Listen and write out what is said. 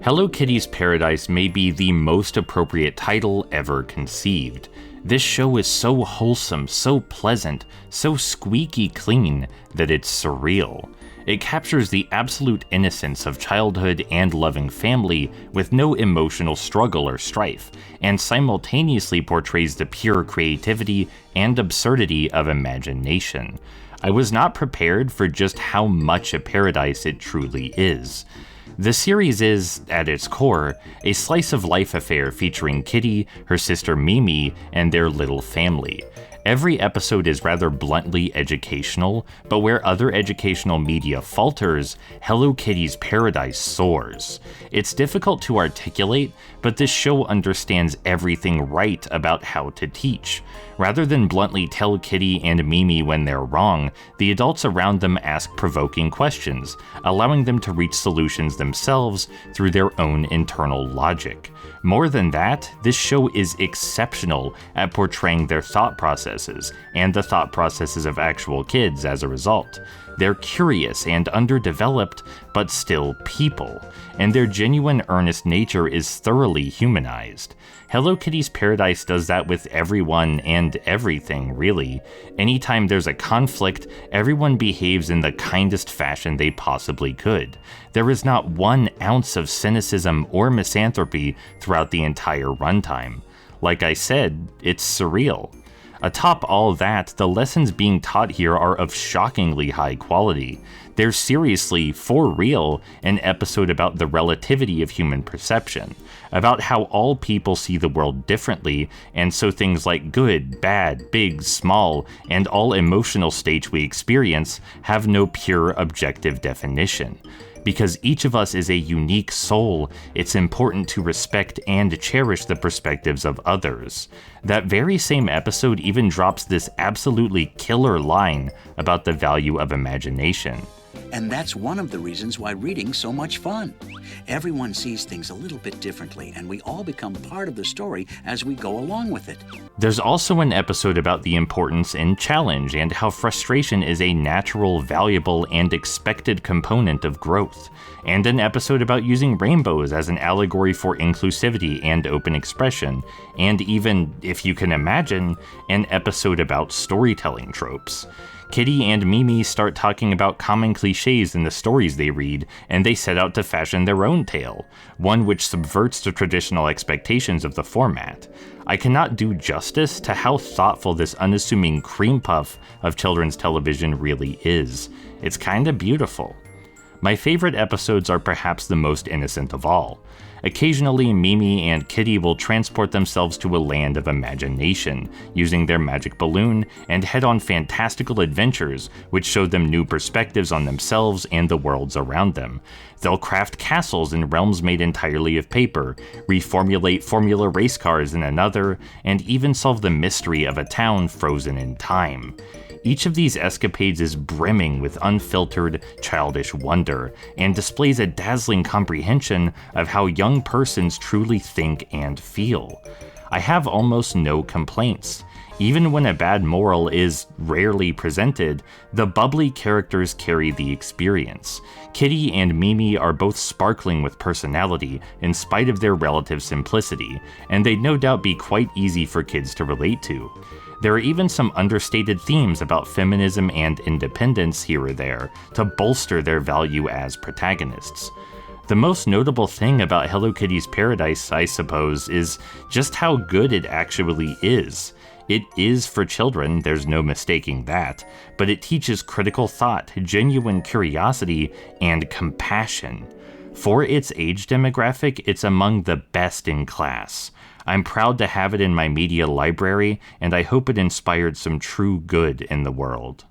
Hello Kitty's Paradise may be the most appropriate title ever conceived. This show is so wholesome, so pleasant, so squeaky clean that it's surreal. It captures the absolute innocence of childhood and loving family with no emotional struggle or strife, and simultaneously portrays the pure creativity and absurdity of imagination. I was not prepared for just how much a paradise it truly is. The series is, at its core, a slice-of-life affair featuring Kitty, her sister Mimi, and their little family. Every episode is rather bluntly educational, but where other educational media falters, Hello Kitty's Paradise soars. It's difficult to articulate, but this show understands everything right about how to teach. Rather than bluntly tell Kitty and Mimi when they're wrong, the adults around them ask provoking questions, allowing them to reach solutions themselves through their own internal logic. More than that, this show is exceptional at portraying their thought processes, and the thought processes of actual kids as a result. They're curious and underdeveloped, but still people, and their genuine earnest nature is thoroughly humanized. Hello Kitty's Paradise does that with everyone and everything, really. Anytime there's a conflict, everyone behaves in the kindest fashion they possibly could. There is not 1 ounce of cynicism or misanthropy throughout the entire runtime. Like I said, it's surreal. Atop all that, the lessons being taught here are of shockingly high quality. There's seriously, for real, an episode about the relativity of human perception, about how all people see the world differently, and so things like good, bad, big, small, and all emotional states we experience have no pure objective definition. Because each of us is a unique soul, it's important to respect and cherish the perspectives of others. That very same episode even drops this absolutely killer line about the value of imagination. And that's one of the reasons why reading's so much fun. Everyone sees things a little bit differently, and we all become part of the story as we go along with it. There's also an episode about the importance in challenge and how frustration is a natural, valuable, and expected component of growth. And an episode about using rainbows as an allegory for inclusivity and open expression. And even, if you can imagine, an episode about storytelling tropes. Kitty and Mimi start talking about common cliches in the stories they read, and they set out to fashion their own tale, one which subverts the traditional expectations of the format. I cannot do justice to how thoughtful this unassuming cream puff of children's television really is. It's kinda beautiful. My favorite episodes are perhaps the most innocent of all. Occasionally, Mimi and Kitty will transport themselves to a land of imagination, using their magic balloon, and head on fantastical adventures which show them new perspectives on themselves and the worlds around them. They'll craft castles in realms made entirely of paper, reformulate formula race cars in another, and even solve the mystery of a town frozen in time. Each of these escapades is brimming with unfiltered, childish wonder, and displays a dazzling comprehension of how young persons truly think and feel. I have almost no complaints. Even when a bad moral is rarely presented, the bubbly characters carry the experience. Kitty and Mimi are both sparkling with personality in spite of their relative simplicity, and they'd no doubt be quite easy for kids to relate to. There are even some understated themes about feminism and independence here or there to bolster their value as protagonists. The most notable thing about Hello Kitty's Paradise, I suppose, is just how good it actually is. It is for children, there's no mistaking that, but it teaches critical thought, genuine curiosity, and compassion. For its age demographic, it's among the best in class. I'm proud to have it in my media library, and I hope it inspired some true good in the world.